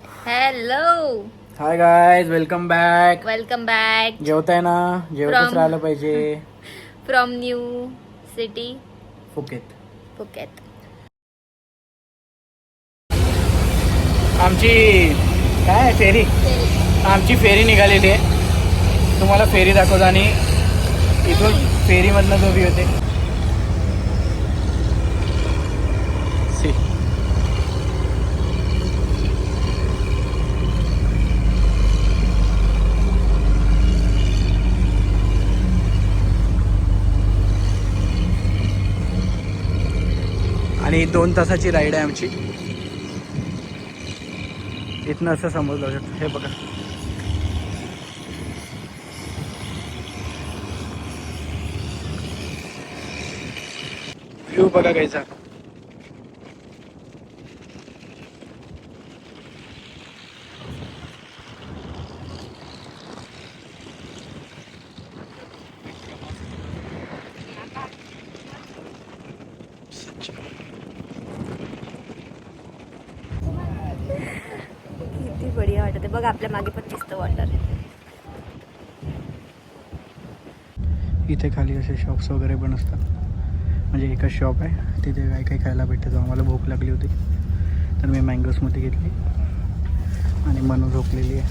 Hello. Hi guys, welcome back. Welcome back जेवताय ना? जेवतच राहिलं पाहिजे. From new city Phuket. Phuket. आमची काय फेरी, आमची फेरी निघालेली आहे. तुम्हाला फेरी दाखवतो आणि इथून फेरीमधनं जो व्ह्यू होते. आणि 2 तासाची राईड आहे आमची. इथनं असं समोर जाऊ शकतो. हे बघा, व्ह्यू बघा कायचा. किती बढिया वाटत बघ. आपल्या मागे पण दिसतं वॉटर. इथे खाली असे शॉप्स वगैरे पण असतात. म्हणजे एकच शॉप आहे, तिथे काही काही खायला भेटतं. आम्हाला भूक लागली होती तर मी मँगो स्मूथी घेतली आणि मनू झोपलेली आहे.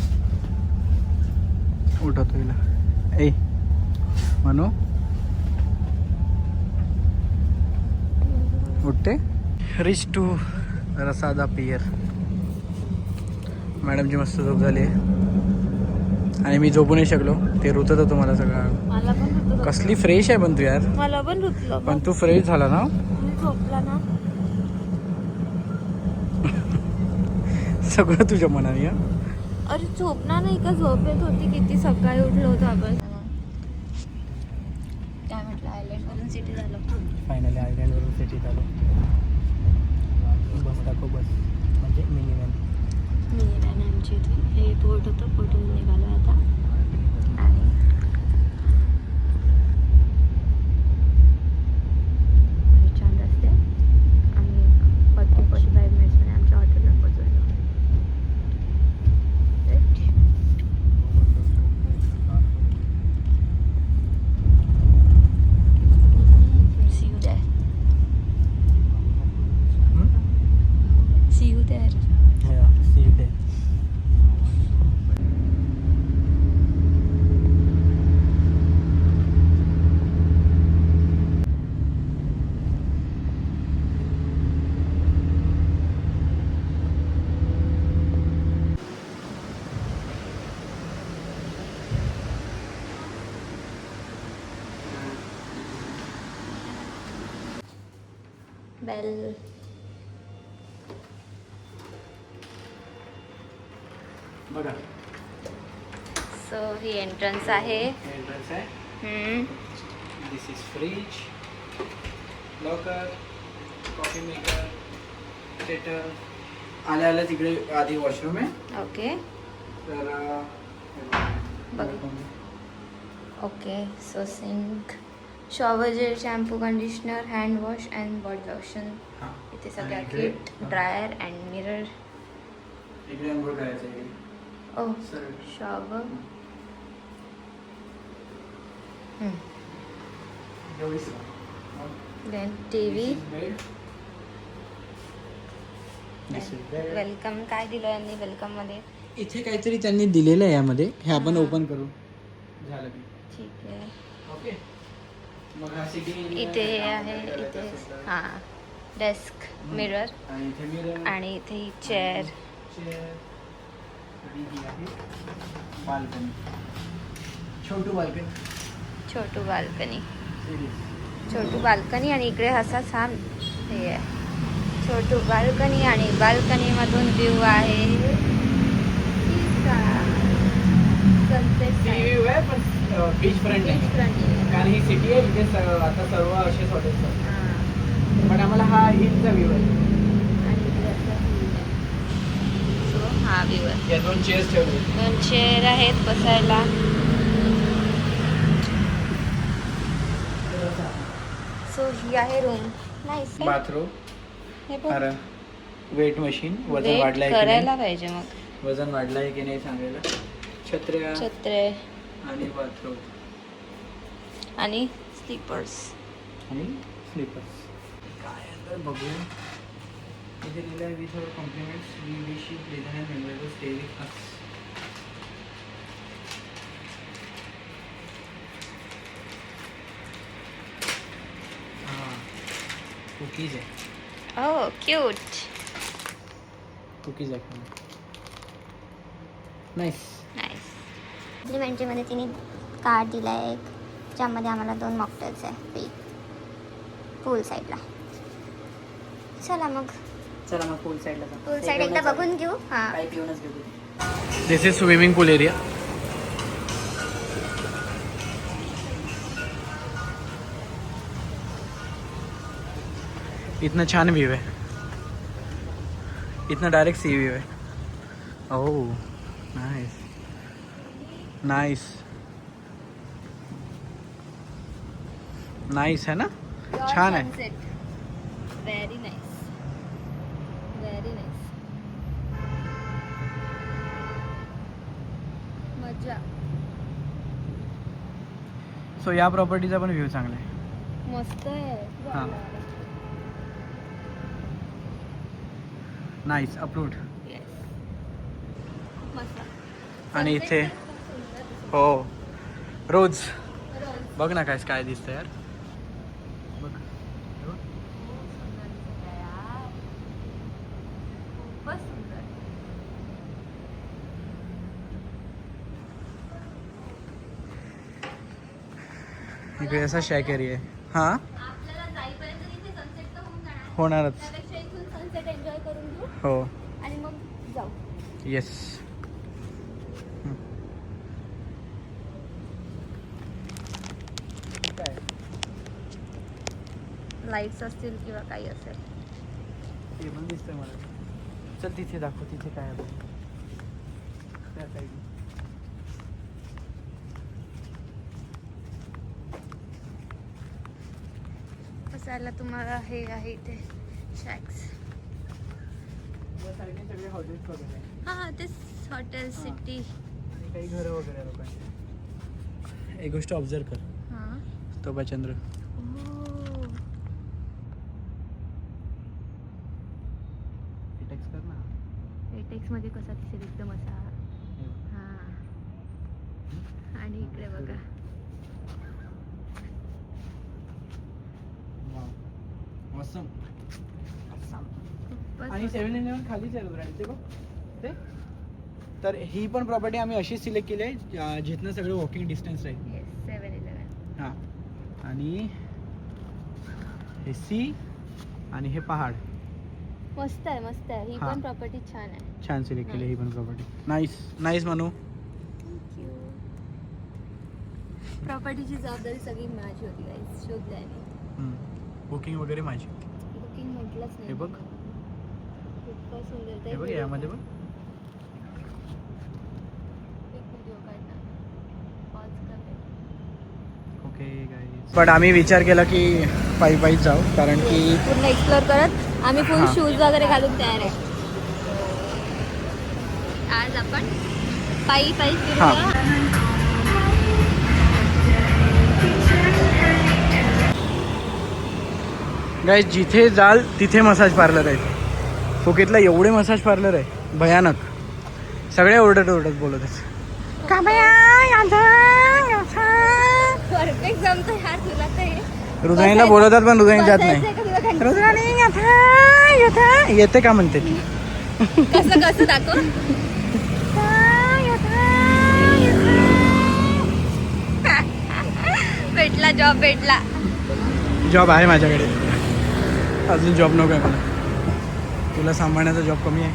उठवतो हिला. ए मनू, उठते. Reach to Rassada pier. मॅडमची मस्त झोप झाली आहे आणि मी झोपू नाही शकलो. ते रुतत होतं मला सगळं. मला पण कसली फ्रेश आहे पण तू यार. मला पण रुतलं. पण तू फ्रेश झाला ना. झोपला ना. सगळं तुझ्या मनाने. अरे झोपणार नाही का? झोप येत होती. किती सकाळी उठलो होतो आपण. काय म्हटलं, आयलँड वरून सिटी झालं. फायनली आयलँडवरून सिटी झालो. बस दाखव. बस म्हणजे मिनी व्हॅन. मिनी व्हॅन आमची इथे. हे पोर्ट होतं. पोर्टून निघालो आता. आणि छान रस्ते. आम्ही 40-45 मिनिट्समध्ये आमच्या हॉटेलला पोहोचलो. See you there. See you there. See you there. Bell. बघा, सो ही एंट्रन्स आहे. एंट्रन्स आहे. This is fridge, locker, coffee maker, theatre. आल्या आल्या तिकडे आधी वॉशरूम आहे. ओके. तर बघ. Okay. So sink, shower gel, shampoo, conditioner, hand wash and body lotion. इथे सगळ्या किट, ड्रायर अँड मिरर. इकडे अंघोळ करायचं आहे. Oh shower. Then TV. Welcome. काय दिलं यांनी वेलकम मध्ये? इथे काहीतरी त्यांनी दिलेलं आहे यामध्ये. हे आपण ओपन करू. झालं की ठीक आहे. ओके. मग हा सिटिंग इथे आहे. इथे हां, डेस्क, मिरर आणि इथे मिरर आणि इथे ही चेअर. आणि ही आहे बाल्कनी. छोटू बाल्कनी. छोटू बाल्कनी. छोटू बाल्कनी. आणि इकडे असा छान हे आहे. छोटू बाल्कनी. आणि बाल्कनीमधून व्ह्यू आहे. व्ह्यू आहे पण बीच फ्रंट आहे. कारण ही सिटी आहे. इथे आता सर्व असेच हॉटेल्स आहेत. पण आम्हाला हा हिलचा व्ह्यू आहे. सो हा व्ह्यू आहे. या 2 चेअर्स ठेवले. 2 चेअर आहेत बसायला. सो ही आहे रूम. बाथरूम. हे पण वेट मशीन वजन वेट वाढलाय करायला पाहिजे. मग वजन वाढलं आहे की नाही सांगायला. छत्र्या छत्रे आणि बाथरूम आणि स्लीपर्स. आणि स्लीपर्स. काय तर बघूया. इथे लिहिलं आहे with our compliments we wish you pleasant and memorable stay with us. Cookies आहे. Oh cute. कुकीज आहे. नाईस. नाईस. कॉम्प्लिमेंटरीमध्ये तिने कार्ड दिला आहे एक, ज्यामध्ये आम्हाला 2 मॉकटेल्स आहे फ्री पूल साईडला. चला मग पूल साईडला पूल साईड एकदा बघून घेऊ. हां, काही पिऊनच घेऊ. दिस इज स्विमिंग पूल एरिया. इतना छान व्ह्यू आहे. इतना डायरेक्ट सी व्यू आहे. ओह नाइस नाइस नाइस है ना. छान आहे. Very nice. Very nice. मजा. सो या प्रॉपर्टीचा पण व्ह्यू चांगला आहे. मस्त आहे. हां. Nice approved. मस्त. आणि इथे हो रोज बघ ना काय काय दिसतं यार. बघ खूपच सुंदर. इकडे असा शॅक एरिया आहे. हां आपल्याला जाईपर्यंत इथे सनसेट तर होऊन जाणार. होणारच. त्यापेक्षा इथून सनसेट एन्जॉय करून घेऊ हो आणि मग जाऊ. येस. लाईट्स असतील किंवा काही असेल. ते पण दिसतंय मला. चल तिथे दाखव तिथे काय आहे. त्या साईडला बसायला तुम्हाला हे आहे इथे शॅक्स. या साईडने सगळे हॉटेल्स वगैरे आहे. हां तेच हॉटेल सिटी. आणि काही घरं वगैरे आहे लोकांची. एक गोष्ट ऑब्झर्व कर. हां. तोबाचंद्र. टेक्स्ट कर ना. एटेक्स मध्ये कसा दिसेल एकदम असा. हां. आणि इकडे बघा. मस्त. खूपच आणि 7-11 खालीच आहे रुद्राणी. ते बघ ते. तर ही पण प्रॉपर्टी आम्ही अशी सिलेक्ट केली आहे जिथनं सगळं वॉकिंग डिस्टन्स आहे. येस 7-11. हां. आणि हे सी आणि हे पहाड. मस्त आहे मस्त आहे. ही हां. पण प्रॉपर्टी छान आहे. छान सिलेक्ट केली ही पण प्रॉपर्टी. नाईस नाईस म्हणू. प्रॉपर्टीची जबाबदारी सगळी माझी होती गाईस. शोधली मी. बुकिंग वगैरे माझी. बुकिंग म्हटलंच नाही. हे बघ. खूपच सुंदर. हे बघ यामध्ये बघ. एक व्हिडिओ काढणार. पॉज कर. Okay guys. पण आम्ही विचार केला की पायी जाऊ कारण की पूर्ण एक्सप्लोर करत आम्ही फुल हां. शूज वगैरे घालून तयार आहे. आज आपण पायी फिरूया. गाईज जिथे जाल तिथे मसाज पार्लर आहे. फुकेतला एवढे मसाज पार्लर आहे भयानक. सगळे ओरडत बोलत आहेत. परफेक्ट जमतं यार तुला ते. रुद्राणीला बोलवतात पण रुद्राणी जात नाही. रुद्राणी येते का म्हणते. कसं कसं दाखव. भेटला जॉब भेटला. जॉब आहे माझ्याकडे. अजून जॉब नको आहे मला. तुला सांभाळण्याचा जॉब कमी आहे.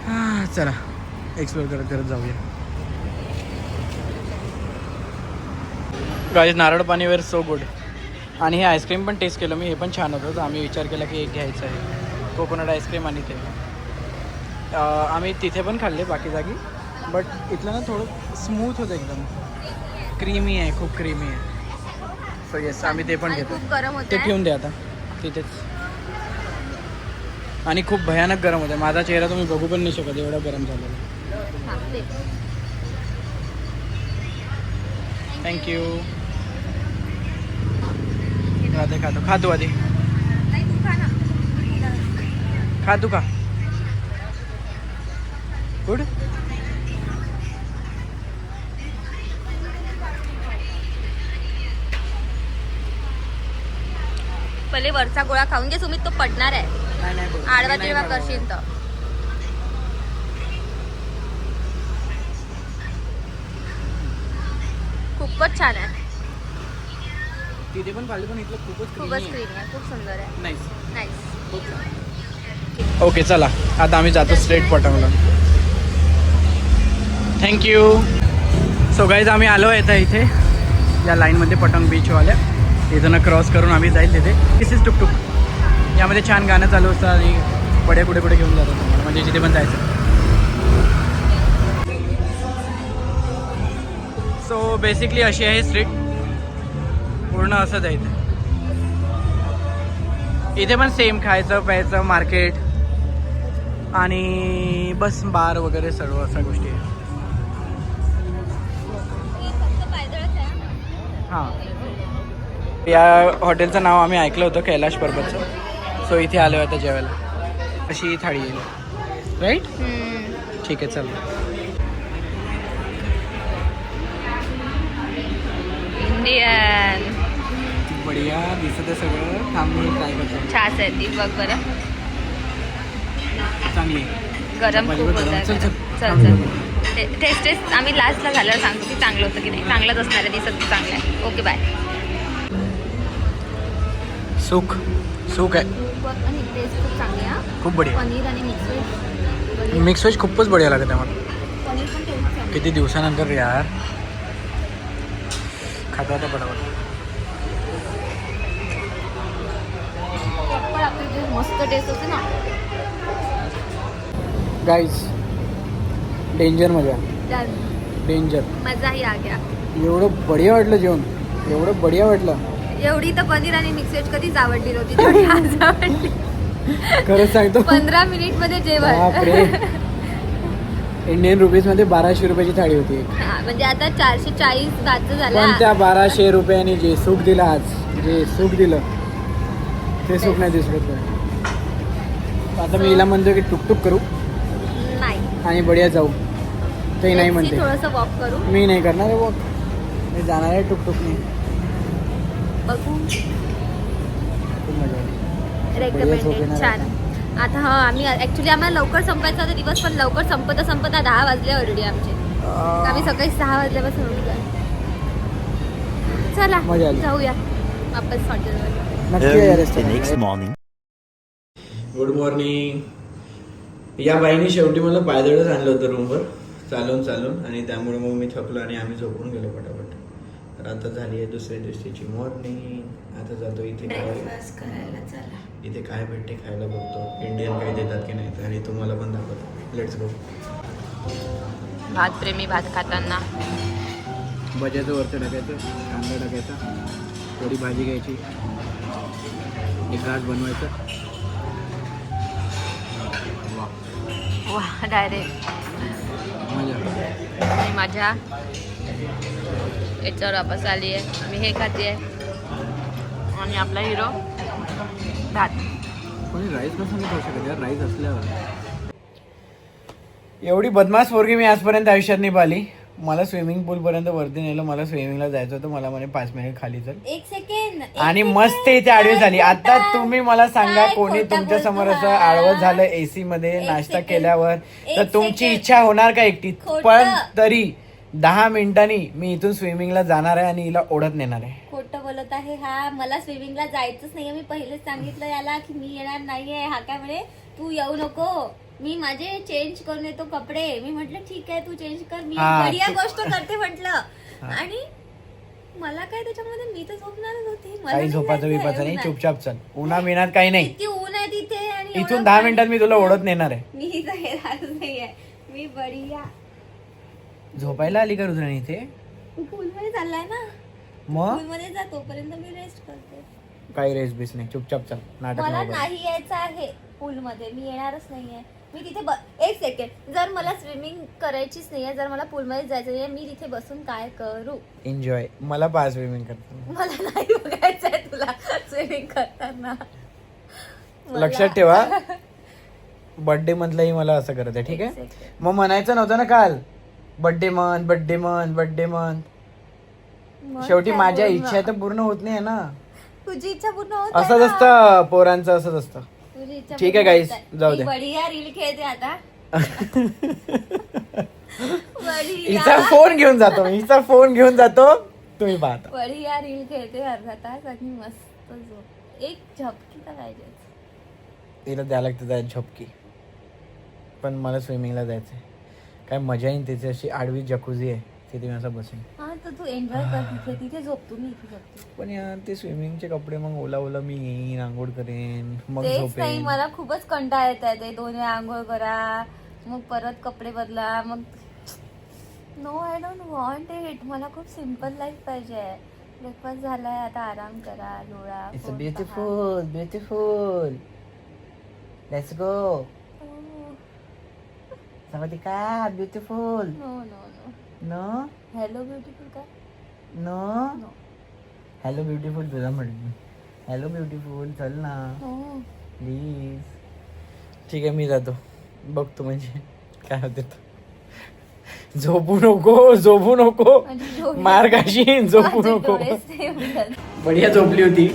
हां चला एक्सप्लोर करत करत जाऊया. गाईज नारळ पाणी वेअर सो गुड. आणि हे आईस्क्रीम पण टेस्ट केलं मी. हे पण छान होतं. तर आम्ही विचार केला की एक घ्यायचं आहे. कोकोनट आईस्क्रीम आणि ते आम्ही तिथे पण खाल्ले बाकी जागी. बट इथलं ना थोडं स्मूथ होतं एकदम. क्रीमी आहे. खूप क्रीमी आहे. सो येस आम्ही ते पण आणि घेतो. खूप गरम ते होतं. ठेवून दे आता तिथेच. आणि खूप भयानक गरम होतं. माझा चेहरा तुम्ही बघू पण नाही शकत, एवढा गरम झालेला. थँक्यू. राधे खातो आधी. खा तू का गुड. पहिले वरचा गोळा खाऊन घे सुमित, तो पडणार आहे. आडवा तेव्हा करशील तर. खूपच छान आहे. तिथे पण खाली पण इथलं खूपच क्रीमी आहे, खूप सुंदर आहे. नाईस. ओके चला आता आम्ही जातो स्ट्रेट पटंगला. थँक्यू. सो गाईज आम्ही आलो आहे इथे या लाईनमध्ये पटंग बीचवाल्या. इथं क्रॉस करून आम्ही जाईल तिथे. दिस इज टुकटुक. यामध्ये छान गाणं चालू असतं आणि पुढे घेऊन जातात तुम्हाला, म्हणजे जिथे पण जायचं. सो बेसिकली अशी आहे स्ट्रीट, पूर्ण असंच आहे इथे. इथे पण सेम खायचं प्यायचं मार्केट आणि बस बार वगैरे सर्व अशा गोष्टी आहे. हां, या हॉटेलचं नाव आम्ही ऐकलं होतं कैलाश पर्वतचं. सो इथे आलो आता जेवायला. अशी थाळी येईल राईट. ठीक आहे चल. इंडियन बढिया दिसत आहे सगळं. थांब मी ट्राय करतो. छास आहे ती, बघ बरं. चांगली आहे. गरम खूप होत आहे. चल टेस्ट आम्ही लास्टला झाल्यावर सांगतो की चांगलं होतं की नाही. चांगलंच असणार आहे, दिसत की चांगलं आहे. Okay bye. सूक आहे. आणि टेस्ट खूप चांगली आहे. खूप बढिया. पनीर आणि मिक्स व्हेज खूपच बढिया लागत आहे मला. पनीर पण टेस्ट चांगली. किती दिवसानंतर यार खाता होता बरोबर. आपली जे मस्त टेस्ट होते ना गाईज. डेंजर मजा. डेंजर. मजाही आ गया. एवढं बढिया वाटलं जेवण, एवढं बढिया वाटलं. एवढी तर पनीर आणि मिक्स व्हेज कधीच आवडली नव्हती जेवढी आज आवडली. खरंच सांगतो 15 मिनिटमध्ये जेवण. बापरे. इंडियन रुपीजमध्ये 1200 रुपयाची थाळी होती. हा, म्हणजे आता 440 बाजू झाला. पण त्या 1200 रुपयांनी जे सुख दिलं आज, जे सुख दिलं ते सुख नाही दिसत. आता मी हिला म्हणतो की टुकटुक करू नाही आणि बढिया जाऊ. ते नाही म्हणते. थोडंसं वॉक करू. मी नाही करणार आहे वॉक, मी जाणार आहे टुकटुकने. बघू. खूप मजा आली. रेकमेंडेड. छान. आता हा आम्ही ऍक्च्युली आम्हाला लवकर संपायचा होता दिवस, पण लवकर संपता 10 वाजले ऑलरेडी आमचे. आम्ही सकाळी 6 वाजल्यापासून उठलो. चला मजा आली. जाऊया वापस हॉटेलवर. Next morning. Good morning. या बाईने शेवटी मला पायदळच आणलं होतं रूमवर चालून आणि त्यामुळे मग मी थकलो आणि आम्ही झोपून गेलो पटापट. तर आता झाली आहे दुसऱ्या दिवशीची मॉर्निंग. आता जातो इथे इथे काय भेटते खायला बघतो. इंडियन काही देतात की नाही आणि तुम्हाला पण दाखवतो. Let's go. भात प्रेमी भात खाताना भज्याचं वरचं टाकायचं, कांदा टाकायचा, थोडी भाजी घ्यायची, एक घास बनवायचं. वा डायरेक्ट मजा. आणि माझ्या याच्यावर वापस आली आहे. मी हे खाते आहे आणि आपला हिरो भात. कोणी राईस कसं नाही खाऊ शकत यार, राईस असल्यावर. एवढी बदमाश पोरगी मी आजपर्यंत आयुष्यात नाही पाहिली. मला स्विमिंग पूल पर्यंत वरती नेलं. मला स्विमिंगला जायचं होतं. मला म्हणे 5 मिनिट खाली चल. 1 सेकंड. आणि मस्त इथे आडवी झाली. आता तुम्ही मला सांगा, कोणी तुमच्या समोर असं आडवं झालं एसी मध्ये नाश्ता केल्यावर, तर तुमची इच्छा होणार का एकटी? पण तरी 10 मिनिटांनी मी इथून स्विमिंगला जाणार आहे आणि हिला ओढत नेणार आहे. खोटं बोलत आहे हा. मला स्विमिंगला जायचंच नाहीये. मी पहिलेच सांगितलं याला की मी येणार नाहीये. हा काय म्हणे तू येऊ नको, मी माझे चेंज करून येतो कपडे. मी म्हटलं ठीक आहे तू चेंज कर, मी बढिया गोष्ट करते म्हटलं. आणि मला काय त्याच्यामध्ये, मी तर झोपणारच होती. काही झोपाचं विपाचं नाही, चुपचाप चल. उन्हा मिळणार काही नाही. किती ऊन आहे तिथे आणि इथून 10 मिनिटात मी तुला ओढत नेणार आहे. मी येणारच नाहीये. मी बढिया झोपायला आली का रुद्राणी इथे? पूल मध्ये चाललाय ना. मग पूल मध्ये जा, तोपर्यंत मी रेस्ट करते. काही रेस्ट बीस नाही, चुपचाप चल. नाटक मला नको. नाही यायचं आहे पूलमध्ये मी येणारच नाहीये. मी तिथे एक सेकंड, जर मला स्विमिंग करायचीच नाहीये, जर मला पूलमध्ये जायचं नाहीये, मी तिथे बसून काय करू? एन्जॉय. मला पाहा स्विमिंग करताना. मला नाही बघायचंय तुला स्विमिंग करताना. लक्षात ठेवा, बर्थडे मंथलाही मला असं करत आहे, ठीक आहे. मग म्हणायचं नव्हतं ना काल birthday month birthday month birthday month. शेवटी माझ्या इच्छा तर पूर्ण होत नाही ना. तुझी इच्छा पूर्ण होत असंच असतं पोरांचं, असंच असतं. ठीक आहे गाईस, जाऊ दे. बढिया रील खेळते आता. हिचा फोन घेऊन जातो, हिचा फोन घेऊन जातो, तुम्ही पाहता. बढिया रील खेळते अर्धा तास आणि मस्त झोप. एक झपकी तर पाहिजे. तिला द्यायला लागते त्या झपकी. पण मला स्विमिंगला जायचंय. काय मजा येईल तिथे. अशी आडवी जकुझी आहे तिथे, मी असं बसेन. हा तर तू एन्जॉय कर तिथे, तिथे झोपतो मी इथे झोपतो. पण यार ते स्विमिंगचे कपडे मग ओला ओला मी येईन, आंघोळ करेन, मग तेच नाही, झोपेन. मला खूपच कंटाळा येत आहे. ते 2 वेळा आंघोळ करा, मग परत कपडे बदला, मग no, I don't want it. मला खूप सिम्पल लाईफ पाहिजे. ब्रेकफास्ट झालाय, आता आराम करा, लोळा. It's beautiful beautiful. Let's go. का beautiful. No no no no hello beautiful का? No no. हॅलो ब्युटिफुल तुला म्हटलं. हॅलो ब्युटिफुल चल ना प्लीज. ठीक आहे मी जातो, बघतो म्हणजे काय होते. झोपू नको, झोपू नको, मार खाशीन, झोपू नको. बढिया झोपली होती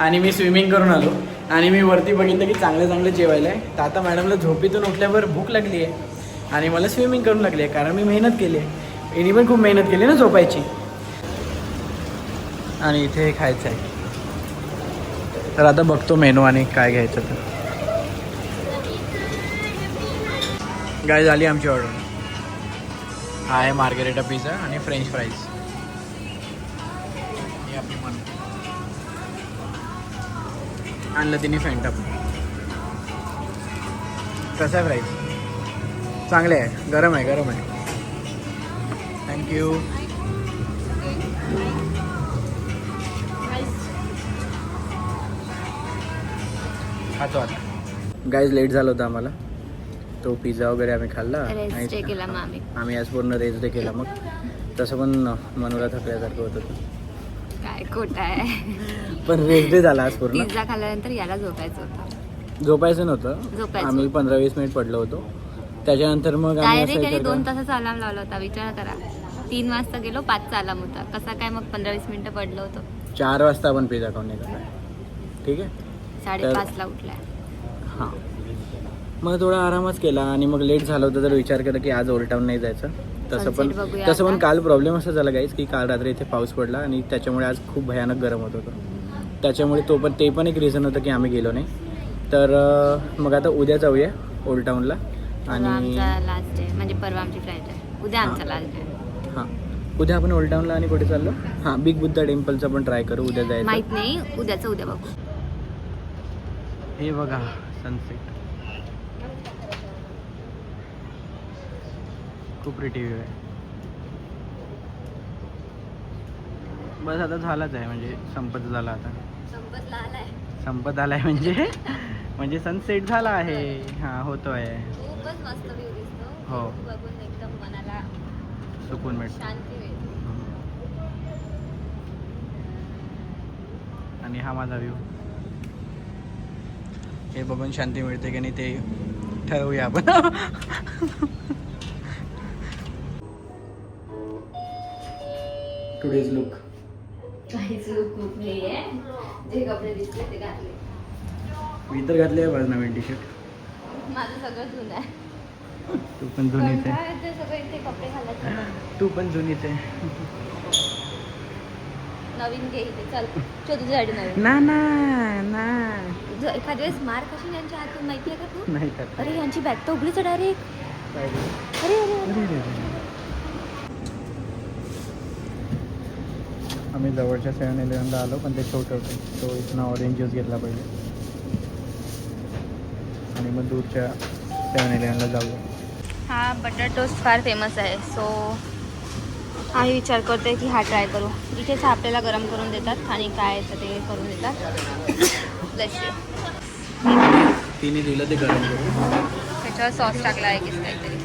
आणि मी स्विमिंग करून आलो आणि मी वरती बघितलं की चांगलं चांगलं जेवायला आहे. तर आता मॅडमला झोपेतून उठल्यावर भूक लागली आहे आणि मला स्विमिंग करून लागली आहे, कारण मी मेहनत केली आहे. हिने पण खूप मेहनत केली ना झोपायची. आणि इथे खायचं आहे. तर आता बघतो मेनू आणि काय घ्यायचं. तर काय झाली आमची ऑर्डर. हा आहे मार्गरेटा पिझ्झा आणि फ्रेंच फ्राईज. हे आपली मन आणलं तिने फॅन्टा. कसं आहे फ्राईज? चांगले आहे, गरम आहे गरम आहे. थँक्यू. खातो आता. गाईज लेट झालं होतं आम्हाला, तो पिझ्झा वगैरे आम्ही खाल्ला रेस्ट डे केला मग आम्ही आज पूर्ण रेस्ट डे केला. मग तसं पण मनूला थकल्यासारखं होतं. काय खोट आहे. पण रेस्ट डे झाला आज पूर्ण. पिझ्झा खाल्ल्यानंतर याला झोपायचं होतं. झोपायचं नव्हतं, आम्ही 15-20 मिनिट पडलो होतो. त्याच्यानंतर मग डायरेक्ट 2 तासाचा अलार्म लावला होता. विचार करा, 3 वाजता गेलो, 5चा अलार्म होता. कसा काय मग 15-20 मिनिटं पडलो होतो. 4 वाजता आपण पिझ्झा खाऊन निघाला. ठीक आहे, 5:30ला उठलाय. हां, मग थोडा आरामच केला आणि मग लेट झालं होतं तर विचार केला की आज ओल्ड टाऊन नाही जायचं. तसं पण काल प्रॉब्लेम असा झाला गाईज की काल रात्री इथे पाऊस पडला आणि त्याच्यामुळे आज खूप भयानक गरम होत होतं. त्याच्यामुळे ते पण एक रिझन होतं की आम्ही गेलो नाही. तर मग आता उद्या जाऊया ओल्ड टाऊनला. आणि लास्ट डे म्हणजे परवा आमची फ्लाईट आहे. उद्या आमचा लास्ट डे. हां, उद्या आपण ओल्ड टाऊनला आणि कुठे चाललो. हां, बिग बुद्धा टेम्पलचं पण ट्राय करू. उद्या जायचं माहित नाही, उद्याचं उद्या बघू. हे बघा सनसेट, खूप प्रिटी व्ह्यू आहे. बस आता झालाच आहे, म्हणजे संपत झाला आता. संपत आलाय म्हणजे सनसेट झाला आहे. हा होतोय. खूपच मस्त व्ह्यू दिसतो. हो, बघून एकदम मनाला सुकून मिळतो. शांती मिळते. आणि हा माझा व्ह्यू. हे बघून शांती मिळते की नाही ते ठरवूया आपण. Today's look. काहीच लुक नाहीये. जे कपडे दिसले ते घातले. मी तर घातले आहे बघ नवीन टी शर्ट. माझं सगळं जुनं आहे. तू पण जुनीच आहे. सगळे ते कपडे घालायचे. तू पण जुनीच आहे. नवीन घे इथे. चल तुझ्यासाठी नवीन. ना ना ना, एखाद्या वेळेस मार कशी यांच्या हातून माहिती आहे का तू? नाही का? अरे यांची बॅग तर उघडीच डायरेक्ट. अरे अरे आम्ही जवळच्या 7-Elevenला आलो पण ते छोटं होतं. तो इथनं ऑरेंज ज्यूस घेतला पाहिजे आणि मग दूरच्या 7-Elevenला जाऊया. हा बटर टोस्ट फार फेमस आहे. सो आम्ही विचार करतोय की हा ट्राय करू. इथेच आपल्याला गरम करून देतात आणि काय तर ते करून देतात. तिने दिलं ते गरम करून. त्याच्यावर सॉस टाकला आहे की काहीतरी.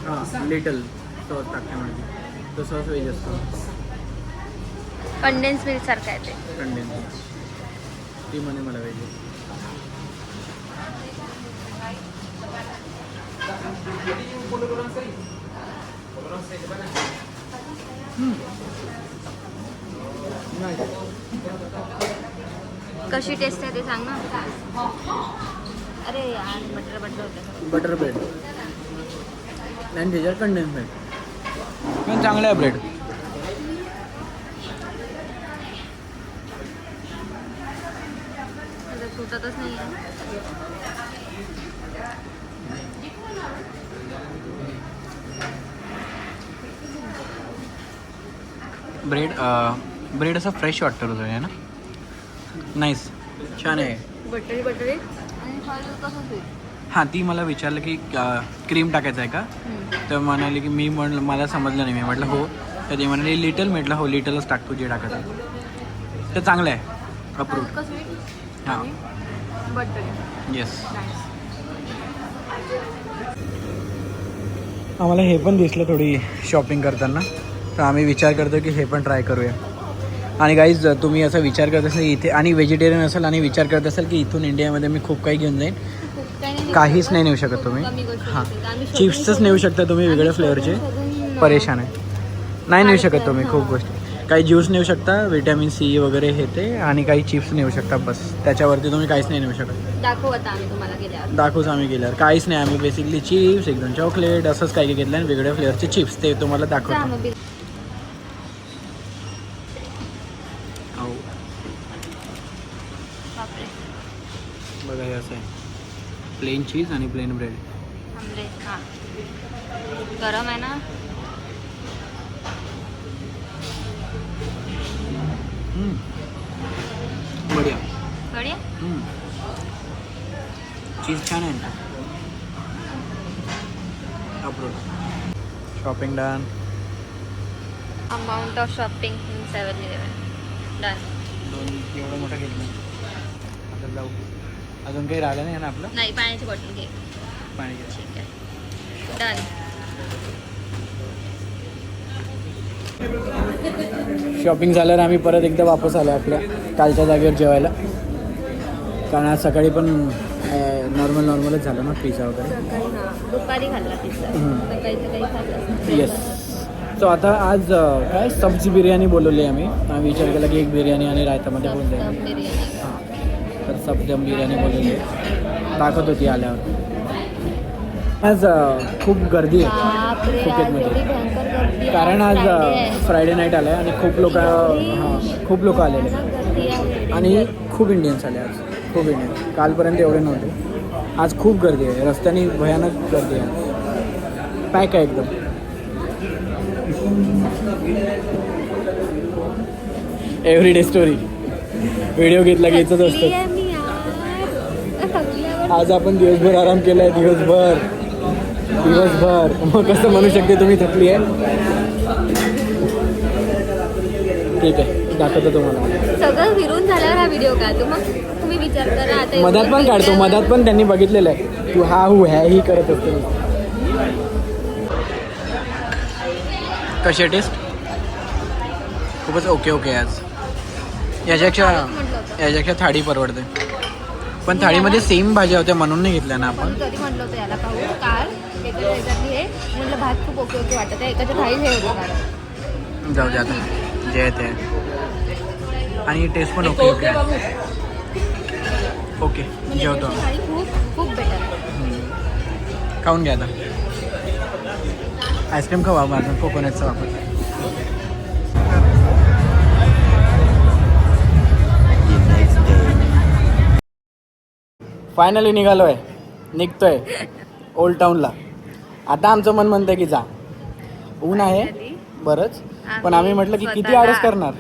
हां लिटल सॉस टाकते म्हणजे तो सॉस वेज असतो. कंडेन्स मिल्क सारखं आहे ते. कंडेन्स ती म्हणे मला वेज. कशी टेस्ट आहे ते सांग ना. अरे यार बटर बटर होतं. बटर ब्रेड आणि त्याच्यावर कंडेन्स ब्रेड पण चांगलं आहे ब्रेड. तुटतच नाही आहे. ब्रेड असं फ्रेश वाटतं रोज आहे ना. नाईस छान आहे. बटरी बटरी आणि कसं ते. हां ती मला विचारलं की क्रीम टाकायचं आहे का. तर म्हणाली की मला समजलं नाही. मी म्हटलं हो. तर ती म्हणाली लिटल. म्हटलं हो लिटलच टाक तू जे टाकायचं. तर चांगलं आहे. अप्रूव्ड. हां बटरी. येस. आम्हाला हे पण दिसलं थोडी शॉपिंग करताना. तर आम्ही विचार करतो की हे पण ट्राय करूया. आणि गाईज तुम्ही असा विचार करत असाल इथे आणि व्हेजिटेरियन असाल आणि विचार करत असाल की इथून इंडियामध्ये मी खूप काही घेऊन जाईन. काहीच नाही नेऊ शकत तुम्ही. हां चिप्सच नेऊ शकता तुम्ही वेगळ्या फ्लेवरचे. परेशान आहे. नाही नेऊ शकत तुम्ही खूप गोष्टी. काही ज्यूस नेऊ शकता विटॅमिन सी वगैरे हे ते आणि काही चिप्स नेऊ शकता बस. त्याच्यावरती तुम्ही काहीच नाही नेऊ शकत. दाखवू आता आम्ही तुम्हाला गेल्यावर. दाखवूच आम्ही गेल्यावर. काहीच नाही. आम्ही बेसिकली चिप्स 1-2 चॉकलेट असंच काही घेतलं आणि वेगळ्या फ्लेवरचे चिप्स ते तुम्हाला दाखवतो. बघा हे असं आहे प्लेन चीज आणि प्लेन ब्रेड. हां गरम आहे ना. बढिया. बढिया. चीज छान आहे ना. Approved. Shopping done. Amount of shopping in 7-11 done. 2 एवढं मोठं घेतलं. आता जाऊ. अजून काही राहिलं नाही ना आपलं. नाही पाण्याची बॉटल घे. पाणी घ्या. ठीक आहे डन. शॉपिंग झाल्यावर आम्ही परत एकदा वापस आलो आपल्या कालच्या जागेवर जेवायला. कारण आज सकाळी पण नॉर्मलच झालं ना पिझ्झा वगैरे. दुपारी खाल्ला पिझ्झा. सकाळीचं काही खाल्लं. येस. सो आता आज काय सब्जी बिर्याणी बोलवली आम्ही विचार केला की एक बिर्याणी आणि रायतामध्ये होऊन जाईल. बिर्याणी. हां तर सब्जम बिर्याणी बोलवली दाखवत होती आल्यावर. आज खूप गर्दी आहे फुकेतमध्ये. कारण आज फ्रायडे नाईट आलं आहे आणि खूप लोक आलेले आणि खूप इंडियन्स आले आज. खूप इंडियन. कालपर्यंत एवढे नव्हते. आज खूप गर्दी आहे. रस्त्याने भयानक गर्दी आहे. पॅक आहे एकदम. एव्हरीडे स्टोरी व्हिडिओ घेतला की इथंच असतं. आज आपण दिवसभर आराम केला आहे. दिवसभर मग कसं म्हणू शकते तुम्ही थकली आहे. ठीक आहे दाखवतो तुम्हाला. सगळं फिरून झाल्यावर हा व्हिडिओ काढतो. मग तुम्ही विचार करा. आता मधात पण काढतो. मधात पण त्यांनी बघितलेलं आहे. तू ही करत असते. कशी आहे टेस्ट. खूपच ओके आज. याच्यापेक्षा थाळी परवडते. पण थाळीमध्ये सेम भाज्या होत्या म्हणून नाही घेतल्या ना आपण. तरी म्हटलं होतं याला खाऊ काल एका ह्याच्यातली हे म्हटलं भात खूप ओके वाटत आहे. एकाच्या थाळी हे होतं काल. जाऊ दे आता जे आहे ते. आणि टेस्ट पण ओके जेवतो. थाळी खूप बेटर आहे. खाऊन घ्या आता. आईस्क्रीम खाऊ आपण कोकोनटचा वापर. फायनली निघालोय. निघतोय ओल्ड टाऊनला. आता आमचं मन म्हणतंय की जा. ऊन आहे बरंच पण आम्ही म्हटलं की किती आळस करणार.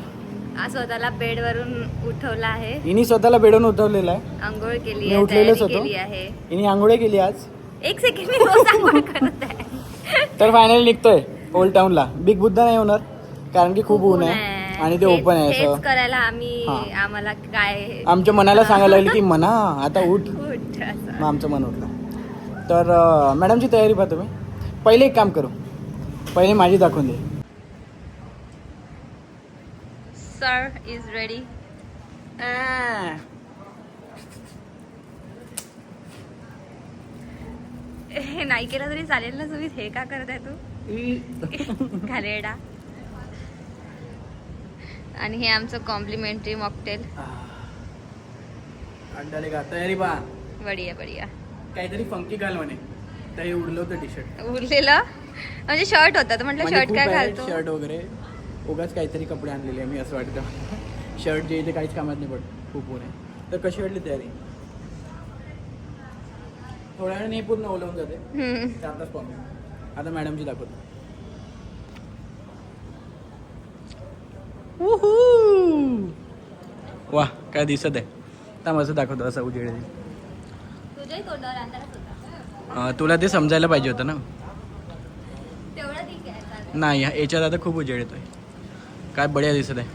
स्वतःला बेडवरून उठवला आहे. हिने स्वतःला बेडवरून उठवलेला आहे. आंघोळ केली मी आहे. उठलेलोच होतो. केली आहे. हिने आंघोळ केली आज. एक सेकंड मी रोज आंघोळ करत आहे. तर फायनली निघतोय ओल्ड टाऊनला. बिग बुद्धा नाही होणार कारण की खूप ऊन आहे. आणि ते open आहे असं. तेच करायला आम्ही हा. आम्हाला काय आमच्या मनाला सांगायला लागलं की मना आता उठ. उठ असं. मग आमचं मन उठलं. तर मॅडमची तयारी पहा तुम्ही. पहिले एक काम करू, पहिले माझी दाखवून दे. Sir is ready. हे नाही केलं तरी चालेल ना तुम्ही, हे का करताय तू घालेडा. आणि हे आमचं कॉम्प्लिमेंटरी मॉकटेल. अंडाले का तयारी पहा. बढिया बढिया. काहीतरी फंकी घाल म्हणे, तर हे उडलं होतं टी शर्ट. उरलेलं म्हणजे शर्ट होता तर म्हटलं शर्ट काय घालतो. शर्ट वगैरे उगाच काहीतरी कपडे आणलेले मी असं वाटतं. शर्ट जे इथे काहीच कामात नाही पडत, खूप ऊन आहे. तर कशी वाटली तयारी? थोड्या वेळाने हे पूर्ण ओलवून जाते. त्यातच प्रॉब्लेम. आता मॅडमची दाखवतो. वा काय दिसत आहे. आता मस्त दाखवतो असं उजेड. तुझ्याही तोंडावर अंधारच होता. तुला ते समजायला पाहिजे होतं ना. तेवढं ठीक आहे. नाही याच्यात आता खूप उजेड येतोय. काय बढिया दिसत आहे.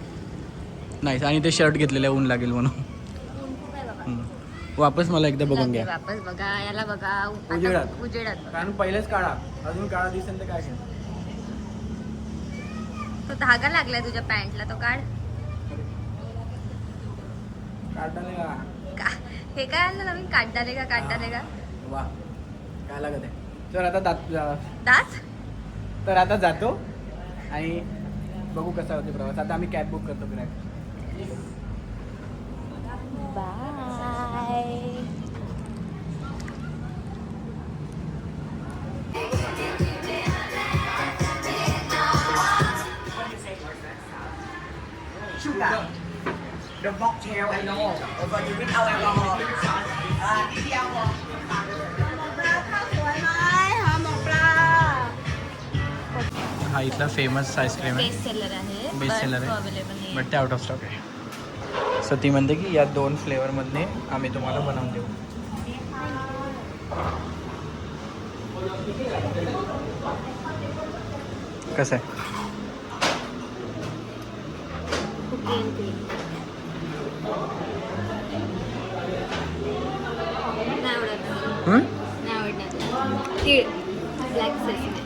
नाही आणि ते शर्ट घेतलेलं आहे ऊन लागेल म्हणून. ऊन खूप आहे बाबा. वापस मला एकदा बघून घ्या. वापस बघा, याला बघा. उजेडात. उजेडात कारण पहिलेच काळा, अजून काळा दिसेल तर काय घ्या. तो धागा लागलाय तुझ्या पॅन्टला, तो काढ. हे काय आणलं नवीन? काट डाले का? वा काय लागत आहे. तर आता दात. तर आता जातो आणि बघू कसा होते प्रवास. आता आम्ही कॅब बुक करतो Grab. Bye. The mocktail I know, but you without alcohol. हा इथला फेमस आईस्क्रीम आहे. बेस्ट सेलर आहे. बेस्ट सेलर आहे, अवेलेबल नाही. बट ते आउट ऑफ स्टॉक आहे. सो ती म्हणते की या 2 फ्लेवरमधले आम्ही तुम्हाला बनवून देऊ. कसं आहे? नाही आवडत. हम्म? नाही आवडणार. तीळ black sesame.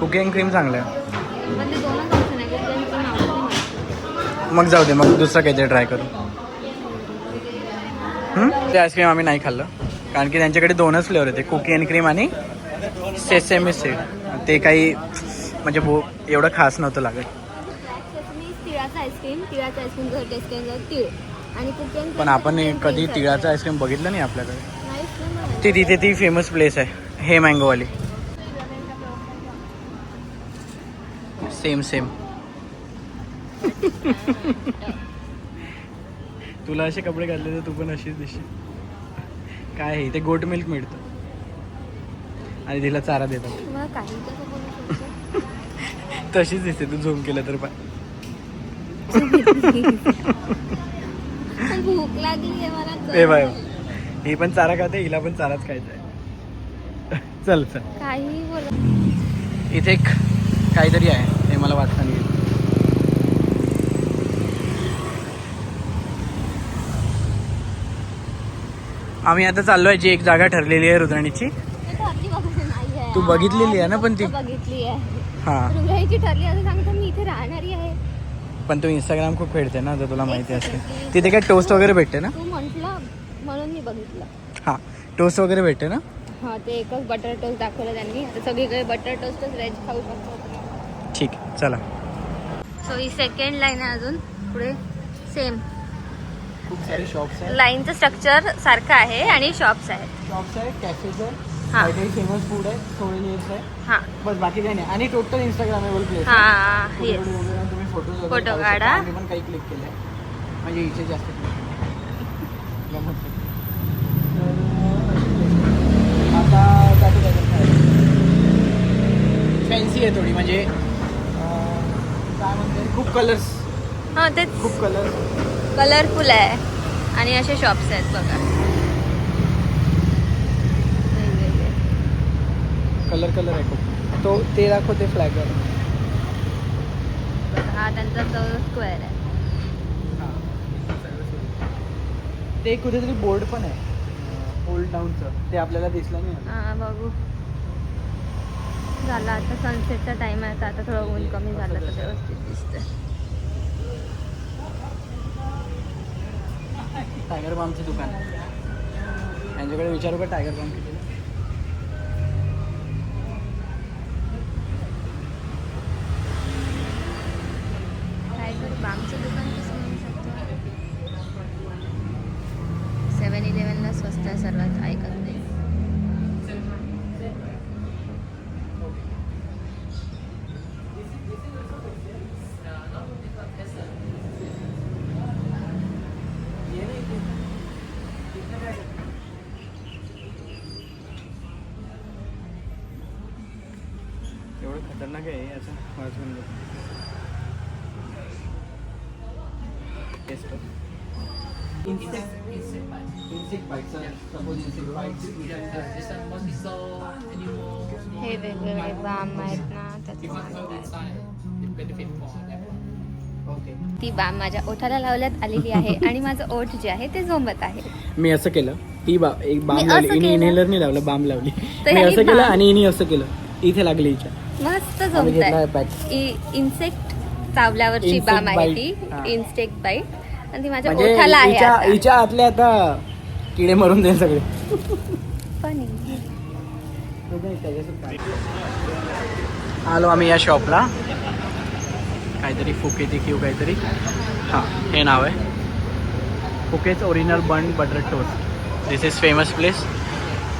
Cookie and cream चांगलं आहे. पण ते दोनच ऑप्शन आहे, कारण पण आवडत नाही. मग जाऊ दे, मग दुसरं काहीतरी ट्राय करू. ते आईस्क्रीम आम्ही नाही खाल्लं कारण की त्यांच्याकडे 2च फ्लेवर होते, कुकी अँड क्रीम आणि सेसेमी सीड. ते काही म्हणजे एवढं खास नव्हतं लागत. तिळाचा आईस्क्रीम जर टेस्ट केलं तर तीळ आणि कुकिंग. पण आपण कधी तिळाचं आईस्क्रीम बघितलं नाही आपल्याकडे. नाहीच ती तिथे ती फेमस प्लेस आहे, हे मँगोवाली. सेम तुला असे कपडे घातले तर तू पण अशीच दिसशील. काय आहे ते गोट मिल्क मिळतं आणि तिला चारा देतात. तुम्हाला काही कसं बोलू शकतो. तशीच दिसते तू झूम केलं तर. पण भूक लागली आहे मला. ए बाय, ही पण चारा खाते, हिला पण चाराच खायचा आहे. चल काही बोल. इथे एक काहीतरी आहे, हे मला वाचता नाही येत. आम्ही आता चाललोय, जी एक जागा ठरलेली आहे रुद्राणीची. तू बघितलेली आहे ना? पण ती बघितली आहे. हा, रुद्राणीची ठरली असं सांगतो मी इथे राहणारी आहे. पण तू इंस्टाग्राम खूप फेडते ना, जर तुला माहिती असते. तिथे काय टोस्ट वगैरे भेटते ना? तू म्हटलं म्हणून मी बघितलं. हा, टोस्ट वगैरे भेटते ना? हा, ते एकच बटर टोस्ट दाखवलं त्यांनी. आता सगळीकडे बटर टोस्टच व्हेज खाऊ शकतो. ठीक, चला. सो ही सेकंड लाईन आहे. अजून पुढे सेम खूप सारे शॉप्स आहेत. लाईनचं स्ट्रक्चर सारखं आहे आणि शॉप्स आहेत. शॉप्स आहेत, कॅफेज आहेत, हा. काही फेमस फूड आहे, सोवेनियर्स आहे, हां बस बाकी काही नाही. आणि टोटल इंस्टाग्रामेबल प्लेस. हां येस. तुम्ही फोटो फोटो काढा. आम्ही पण काही क्लिक केले म्हणजे इथे जास्त click केले. आता जातो फॅन्सी आहे थोडी, म्हणजे काय म्हणते, खूप कलर्स. हां तेच, खूप कलर्स कलरफुल आहे आणि असे शॉप्स आहेत बघा वेगवेगळे. कलर आहे खूप. तो ते दाखवते फ्लॅगर. हा त्यांचा तो स्क्वेअर आहे. ते कुठेतरी बोर्ड पण आहे ओल्ड टाउनचं, ते आपल्याला दिसलं नाही. हा बघू. झाला आता सनसेटचा टाइम आहे, आता थोडं ऊन कमी झालं तर व्यवस्थित दिसतंय. टायगर बामचं दुकान आहे. यांच्याकडे विचारू का टायगर बाम किती? टायगर बामचं दुकान कसं म्हणू शकतो? 7-11ला स्वस्त आहे सर्वात, ऐकत नाही. एवढं खतरनाक आहे याचं वाचून हे वेगवेगळे बाम आहेत ना ती बाम माझ्या ओठाला लावण्यात आलेली आहे आणि माझं ओठ जे आहे ते झोंबत आहे. मी असं केलं, ही एक बाम मी लावली, असं इनी केलं. इनहेलर नाही लावलं, बाम लावली. तर मी ह्यानी असं केलं बाम. आणि इनी असं केलं, इथे लागली हिच्या. मस्त आम्ही घेतला झोंबत पॅक. आहे. इन्सेक्ट चावल्यावरची Insect बाम आहे ती, bite. हा. इन्स्टेक्ट बाईट, आणि ती माझ्या म्हणजे ओठाला आहे आता. हिच्या आतले आता किडे मरून जाईल सगळे. Funny. आलो आम्ही या शॉपला, काहीतरी फुकेती किंवा काहीतरी, हां हे नाव आहे फुकेच original bun butter toast. This is famous place.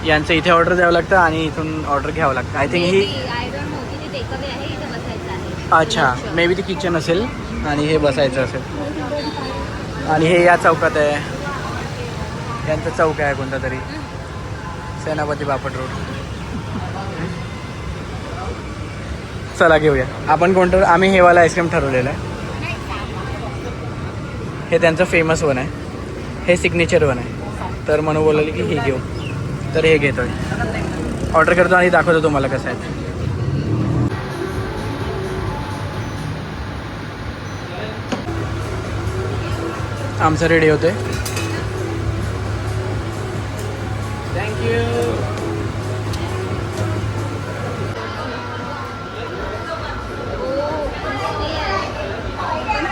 यांचं इथे ऑर्डर द्यावं लागतं आणि इथून ऑर्डर घ्यावं लागतं. I think he I don't know की ते टेकअवे आहे, इथे बसायचं आहे. अच्छा मे बी ती किचन असेल आणि हे बसायचं असेल. आणि हे या चौकात आहे, यांचं चौक आहे कोणता तरी, सेनापती बापट रोड. चला घेऊया आपण कोणतं. आम्ही हेवाला आईस्क्रीम ठरवलेलं आहे, हे त्यांचं फेमस वन आहे, हे सिग्नेचर वन आहे. तर म्हणून बोलले की हे घेऊ, तर हे घेतो आहे. ऑर्डर करतो आणि दाखवतो तुम्हाला कसं आहे. आमचं रेडी होते. थँक्यू.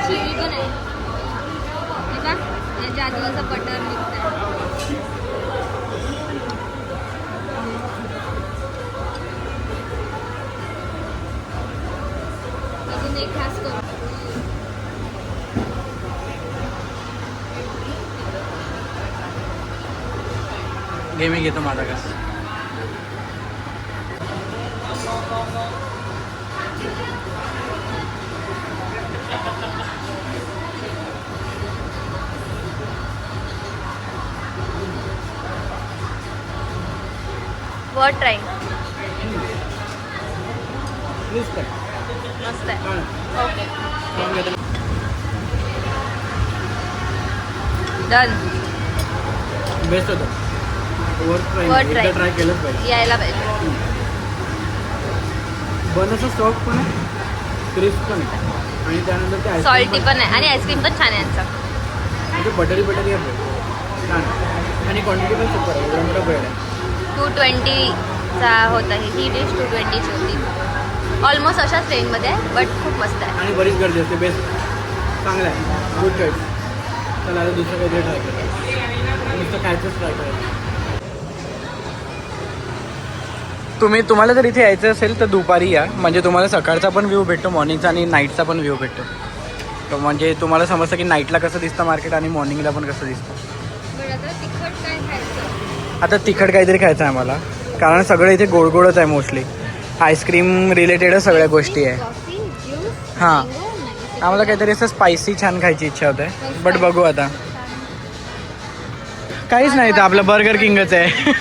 चिली पण आहे, हे बघ, याच्या आतून असं बटर निघतंय. अजून एक खास करू. घे मी घेतो माझा घास. वर ट्राय प्लीज काय मस्त आहे. Okay done. बेस्ट होतं. वर वर ट्राय try. केलंच पाहिजे. यायला पाहिजे. बनचं सॉफ्ट पण आहे, क्रिस्प पण आहे, आणि त्यानंतर ते सॉल्टी पण आहे आणि आईस्क्रीम पण छान आहे यांचा. म्हणजे बटरी आहे छान आहे. आणि क्वांटिटी पण सुपर आहे. एवढा मोठा ब्रेड आहे. 220चा होता ही डिश 220ची होती. ऑलमोस्ट अशाच रेंजमध्ये आहे, बट खूप मस्त आहे. आणि बरीच गर्दी असते. बेस्ट, चांगलं आहे, गुड चॉईस. चला आता दुसरं काहीतरी ट्राय करू. नुसतं खायचंच ट्राय करायचं. तुम्हाला जर इथे यायचं असेल तर दुपारी या, म्हणजे तुम्हाला सकाळचा पण व्ह्यू भेटतो, मॉर्निंगचा आणि नाईटचा पण व्ह्यू भेटतो. तर म्हणजे तुम्हाला समजतं की नाईटला कसं दिसतं मार्केट आणि मॉर्निंगला पण कसं दिसतं. बरं, आता तिखट काय खायचं? आता तिखट काहीतरी खायचं आहे आम्हाला, कारण सगळं इथे गोडच आहे मोस्टली. आईस्क्रीम रिलेटेडच सगळ्या गोष्टी आहे. कॉफी, ज्यूस, हां, मँगो, आम्हाला काहीतरी असं स्पायसी छान खायची इच्छा होते, बट बघू आता. काहीच नाही तर आपलं बर्गर किंगच आहे.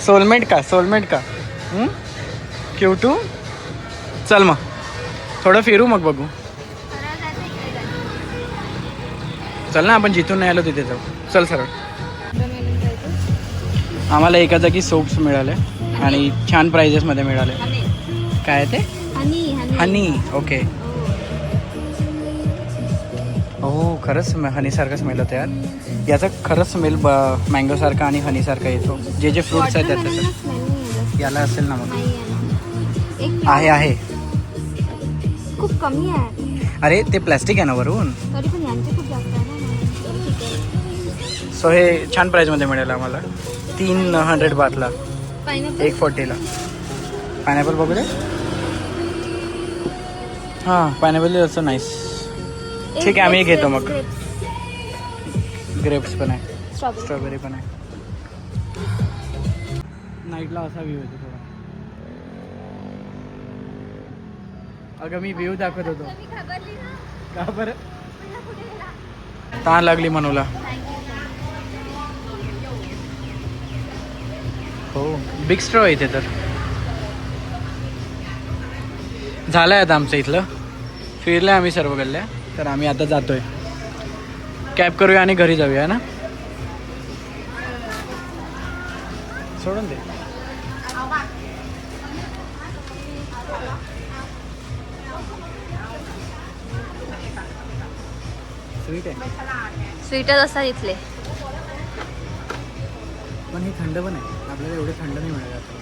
सोलमेट का क्यू टू. चल मग थोडं फिरू, मग बघू. चल ना, आपण जिथून नाही आलो तिथे जाऊ. चल सरळ. आम्हाला एका जागी सोप्स मिळाले आणि छान प्राइजेसमध्ये मिळाले. काय ते हनी हनी हनी. ओके. हो खरंच हनीसारखं स्मेल होतं यार. याचा खरंच स्मेल मँगोसारखा आणि हनीसारखा येतो. जे जे फ्रुट्स आहेत त्याचं याला असेल ना मग. आहे आहे. खूप कमी आहे. अरे ते प्लॅस्टिक आहे ना वरून. तरी पण यांचे खूप जास्त आहे ना. ठीक आहे. सो हे छान प्राईजमध्ये मिळेल आम्हाला. 300 बाथला, पायनॅपल 140ला. पायनॅपल बघू दे. हां पायनॅपल असं नाईस. ठीक आहे आम्ही घेतो मग. ग्रेप्स पण आहे, स्ट्रॉबेरी पण आहे. नाईटला असा व्ह्यू येतो थोडा. अगं मी व्ह्यू दाखवत होतो. का बरं? तहान लागली मनूला. हो बिग स्ट्रॉ आहे इथे. तर झालं आहे आता आमचं इथलं. फिरलं आम्ही सर्व गल्ल्या. तर आम्ही आता जातोय. कॅब करूया आणि घरी जाऊया ना. सोडून दे. स्वीट आहे. स्वीटच असतात इथले. पण हे थंड पण आहे. आपल्याला एवढे थंड नाही मिळाले आता.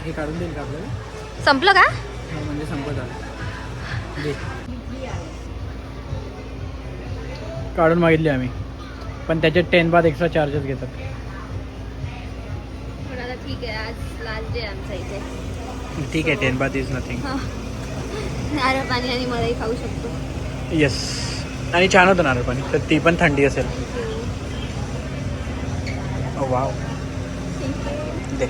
हे काढून देईल का आपल्याला? संपलं का? हो, म्हणजे संपत आलं. दे. काढून मागितली आम्ही, पण त्याचे 10 बाथ एक्स्ट्रा चार्जेस घेतात. पण आता ठीक आहे, आज लास्ट डे आमचा इथे. ठीक आहे, 10 बाथ इज नथिंग. नारळ पाणी आणि मलाई खाऊ शकतो. येस. आणि छान होतं नारळ पाणी. तर ती पण थंडी असेल. ओ वाव. दे.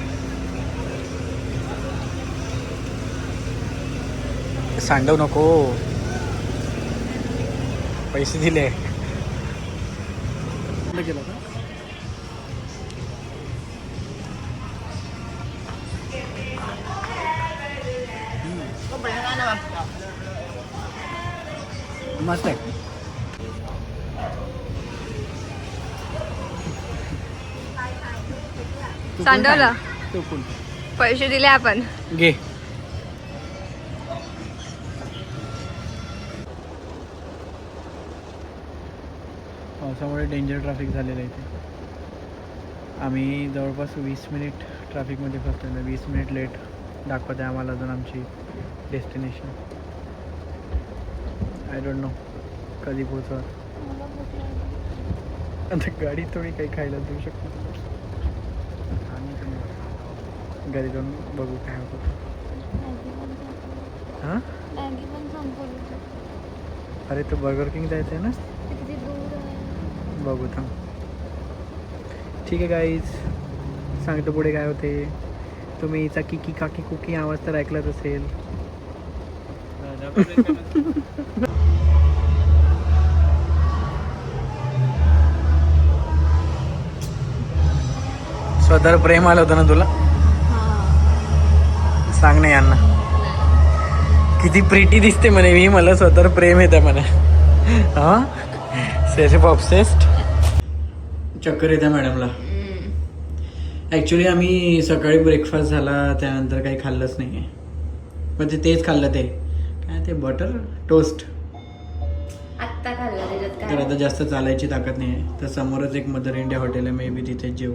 सांडव नको. पैसे दिले. केलं का? मस्त आहे. सांडवलं. तू पण पैसे दिले आपण. घे. पावसामुळे डेंजर ट्रॅफिक झालेलं आहे इथे. आम्ही जवळपास 20 मिनिट ट्रॅफिकमध्ये फसलेलो. 20 मिनिट लेट दाखवत आहे आम्हाला अजून आमची डेस्टिनेशन. आय डोंट नो कधी पोहोचवा. आता गाडी थोडी काही खायला देऊ शकतो. घरी जाऊन बघू काय होतं. हां अरे तो बर्गर किंग जायचं आहे ना. बघू थांब. ठीक आहे गाईज, सांगतो पुढे काय होते. तुम्ही हिचा किकी काकी कुकी आवाज तर ऐकलाच असेल. स्वतःवर प्रेम आलं होतं ना तुला. सांग ना यांना. किती प्रिटी दिसते म्हणे मी. मला स्वतःवर प्रेम येतं म्हणे. हां सेल्फ ऑब्सेस्ड. चक्कर येत्या मॅडमला. ॲक्च्युली आम्ही सकाळी ब्रेकफास्ट झाला त्यानंतर काही खाल्लंच नाही आहे. म्हणजे तेच खाल्लं ते काय ते बटर टोस्ट आत्ता खाल्लं त्याच्यात तर काय. आता जास्त चालायची ताकद नाही आहे. तर समोरच एक मदर इंडिया हॉटेल आहे. मे बी तिथेच जेऊ.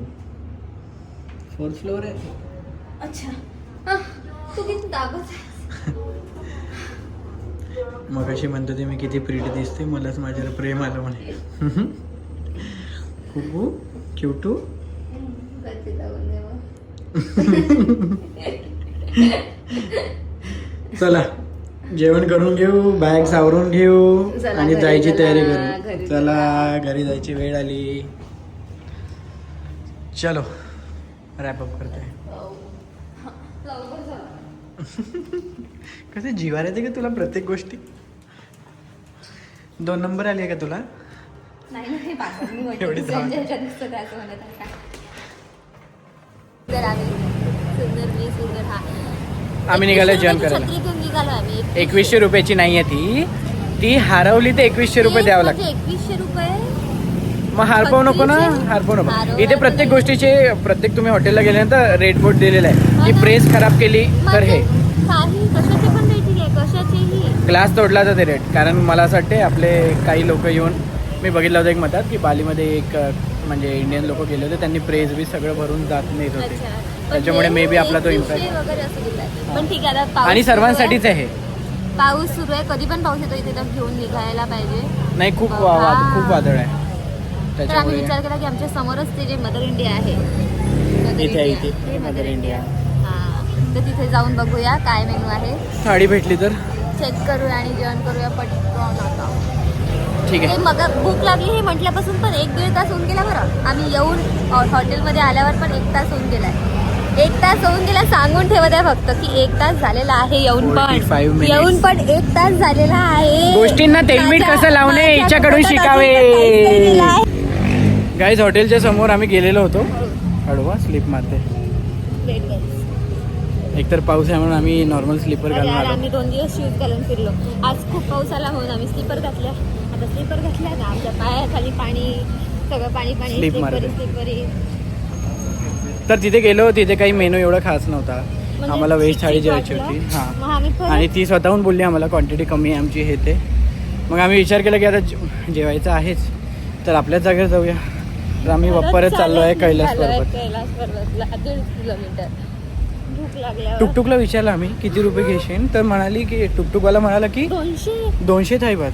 4th फ्लोअर आहे. अच्छा तू किती दाबत. मग अशी म्हणतो ते मी किती प्रिटी दिसते. मलाच माझ्यावर प्रेम आलं म्हणे. कुकू क्यूटू. चला जेवण करून घेऊ. बॅग सावरून घेऊ आणि जायची तयारी करू. चला घरी जायची वेळ आली. चलो रॅपअप करते. कसं जिवार येते का तुला प्रत्येक गोष्टी. 2 नंबर आली आहे का तुला. एवढी धावण. आम्ही निघालो जेवण करायला. 2100 रुपयाची नाही आहे ती. ती हरवली तर 2100 रुपये द्यावं लागतं. 2100 रुपये मग हारपाव नको ना, हारपाव नको. इथे प्रत्येक गोष्टीचे प्रत्येक तुम्ही हॉटेलला गेल्यानंतर रेट बोर्ड दिलेला आहे की प्रेस खराब केली तर हे काही कशाचे पण रेटिंग आहे, कशाचेही. ग्लास तोडला तर ते रेट. कारण मला असं वाटते आपले काही लोक येऊन, मी बघितलं होतं एक मतात की बालीमध्ये एक म्हणजे इंडियन लोक गेले होते, त्यांनी प्रेस बी सगळं भरून जात नाहीत होते. त्याच्यामुळे मे बी आपला तो इम्पॅक्ट. वगैरे असं दिलंय. पण ठीक आहे आता पाऊस आणि सुरू सर्वांसाठीच आहे. आहे. पाऊस सुरू आहे, कधी पण पाऊस येतो इथे, तर घेऊन निघायला पाहिजे. नाही खूप हा. खूप वादळ आहे तर आम्ही त्याच्यामुळे. विचार केला की आमच्या समोरच ते जे मदर इंडिया आहे, मदर इथे आहे, इंडिया. इथे. हे मदर मदर इंडिया. इंडिया. हा, तर तिथे जाऊन बघूया काय मेनू आहे, साडी भेटली तर चेक करूया आणि जेवण करूया पटकन आता. ठीक ते आहे. मग भूक लागली हे म्हटल्यापासून पण 1-1.5 तास होऊन गेला बरं. आम्ही येऊन हॉटेलमध्ये आल्यावर पण 1 तास होऊन गेलाय. 1 तास होऊन गेला, सांगून ठेवत आहे फक्त की 1 तास झालेला आहे. येऊन 45 पण minutes. येऊन पण 1 तास झालेला आहे. गोष्टींना तेलमीठ कसं लावणे माझ्या हिच्याकडून पोटात शिकावे. अजून काहीच नाही गेलं आहे. गाईज हॉटेलच्या समोर आम्ही गेलेलो होतो. अडवा स्लिप मारते. Wait, guys. एकतर पाऊस आहे म्हणून आम्ही नॉर्मल स्लीपर अरे घालून यार, आलो. आम्ही 2 दिवस शूज घालून फिरलो. आज खूप पाऊस आला म्हणून आम्ही स्लीपर घातल्या. आता स्लीपर घातल्या ना, आमच्या पायाखाली पाणी, सगळं पाणी पाणी, Slip मारते. स्लीपरी. तर तिथे गेलो, तिथे काही मेनू एवढा खास नव्हता. म्हणजे आम्हाला व्हेज थाळी ठीक जेवायची वाटलं. होती. मग हां. आम्ही परत- आणि ती स्वतःहून बोलली आम्हाला क्वांटिटी कमी आहे आमची हे ते. मग आम्ही विचार केला की आता जेवायचं आहेच तर आपल्याच जागेवर जाऊया. तर आम्ही परत चाललो आहे कैलास पर्वत. कैलास पर्वतला 1.5 किलोमीटर. भूक लागल्यावर टुकटुकला विचारलं आम्ही किती रुपये घेशील, तर म्हणाली की टुकटुकवाला म्हणाला की 200 थाई भात.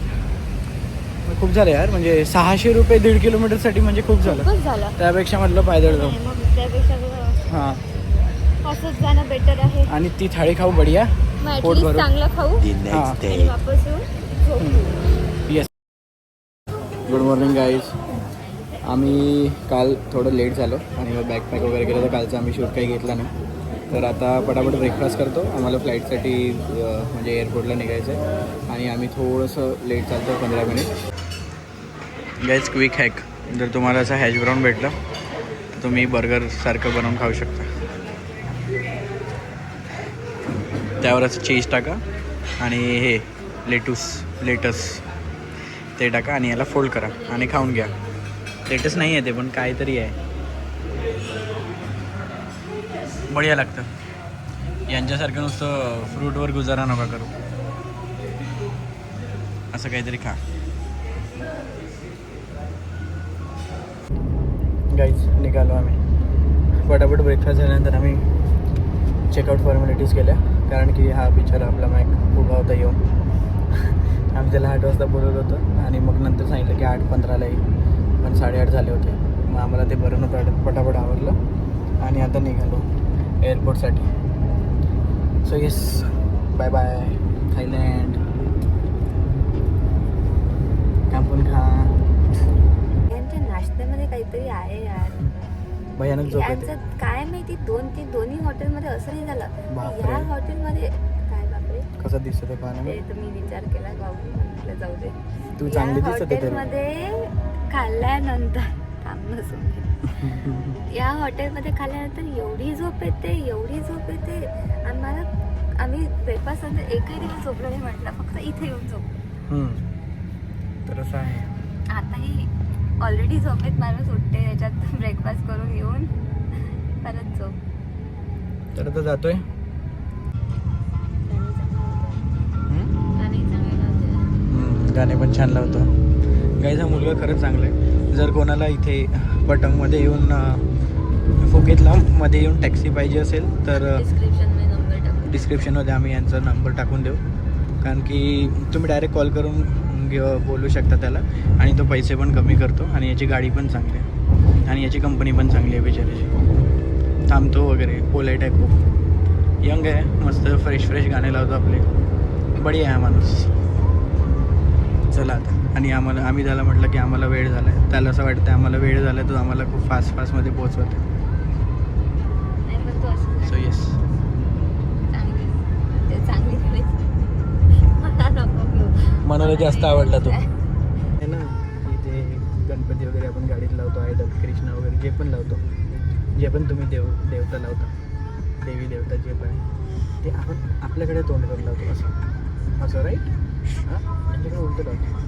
मग खूप झालं यार, म्हणजे 600 रुपये 1.5 किलोमीटरसाठी म्हणजे खूप झालं. खूपच झाला. त्यापेक्षा म्हटलं पायदळ जाऊ. नाही, मग त्यापेक्षा हां. असंच जाणं बेटर आहे. आणि ती थाळी खाऊ बढिया, मग पोट ॲटलिस्ट भरून. चांगलं खाऊ हां. आणि वापस येऊ झोपू. येस. Good morning guys. आम्ही काल थोडं लेट झालो आणि बॅकपॅक वगैरे केलं, तर कालचा आम्ही शूट काही घेतला नाही. तर आता पटापट ब्रेकफास्ट करतो. आम्हाला फ्लाईटसाठी म्हणजे एअरपोर्टला निघायचं आहे आणि आम्ही थोडंसं लेट चालतो 15 मिनिट. गाईज क्विक हॅक, जर तुम्हाला असं हॅश ब्राऊन भेटलं तर तुम्ही बर्गरसारखं बनवून खाऊ शकता. त्यावर असं चीज टाका आणि हे लेटस ते टाका आणि याला फोल्ड करा आणि खाऊन घ्या. लेटस नाही आहे ते, पण काहीतरी आहे, बढिया लागतं. यांच्यासारखं नुसतं फ्रूटवर गुजारा नका करू, असं काहीतरी खा. गाईज निघालो आम्ही. पटापट ब्रेकफास्ट झाल्यानंतर आम्ही चेकआउट फॉर्मॅलिटीज केल्या, कारण की हा बिचारा आपला मॅक उभा होता येऊन. आम्ही त्याला 8 वाजता बोलवलं होतं आणि मग नंतर सांगितलं की 8:15ला येईल, पण 8:30 झाले होते. मग आम्हाला ते बरं नव्हतं, पटापट आवरलं आणि आता निघालो एअरपोर्टसाठी. So yes, bye bye Thailand. कापून खा. यांच्या नाश्त्यामध्ये काहीतरी आहे यार, भयानक झोप येते. यांचं काय माहिती. दोन्ही हॉटेलमध्ये असं नाही झालं. बापरे. या हॉटेलमध्ये काय बापरे, कसं दिसतं ते पाहण्यामध्ये. ते तर मी विचार केला म्हटलं जाऊ दे. तू चांगली या दिसते तरी. हॉटेलमध्ये खाल्ल्यानंतर या हॉटेलमध्ये खाल्ल्यानंतर एवढी झोप येते. आम्ही ब्रेकफास्ट नंतर एकही दिवस झोपलो नाही म्हटलं, फक्त इथे येऊन झोपलो. तर असं आहे. आताही ऑलरेडी झोपेत माणूस उठते, त्याच्यात ब्रेकफास्ट करून येऊन परत झोप. तर आता जातोय. गाणे पण छान लावतो. गाईज हा मुलगा खरंच चांगला आहे. जर कोणाला इथे पटंगमध्ये येऊन फुकेतला मध्ये येऊन टॅक्सी पाहिजे असेल तर डिस्क्रिप्शनमध्ये आम्ही यांचा नंबर टाकून देऊ, कारण की तुम्ही डायरेक्ट कॉल करून बोलू शकता त्याला आणि तो पैसे पण कमी करतो आणि याची गाडी पण चांगली आहे आणि याची कंपनी पण चांगली आहे. बिचाराची थांबतो वगैरे, पोलाईट आहे, खूप यंग आहे, मस्त फ्रेश गाणे लावतो आपले. बढिया आहे माणूस. चला आता. आणि आम्ही त्याला म्हटलं की आम्हाला वेळ झाला आहे, त्याला असं वाटतं आम्हाला वेळ झाला आहे, तो आम्हाला खूप फास्टमध्ये पोहोचवत आहे. सो येस, मनाला जास्त आवडला तो आहे ना. इथे गणपती वगैरे आपण गाडीत लावतो, आहे कृष्णा वगैरे जे पण लावतो, जे पण तुम्ही देवता लावता, देवी देवता जे पण आहे ते आपण आपल्याकडे तोंड करून लावतो, असं राईट. हां, त्यांच्याकडे उलटं लावतो.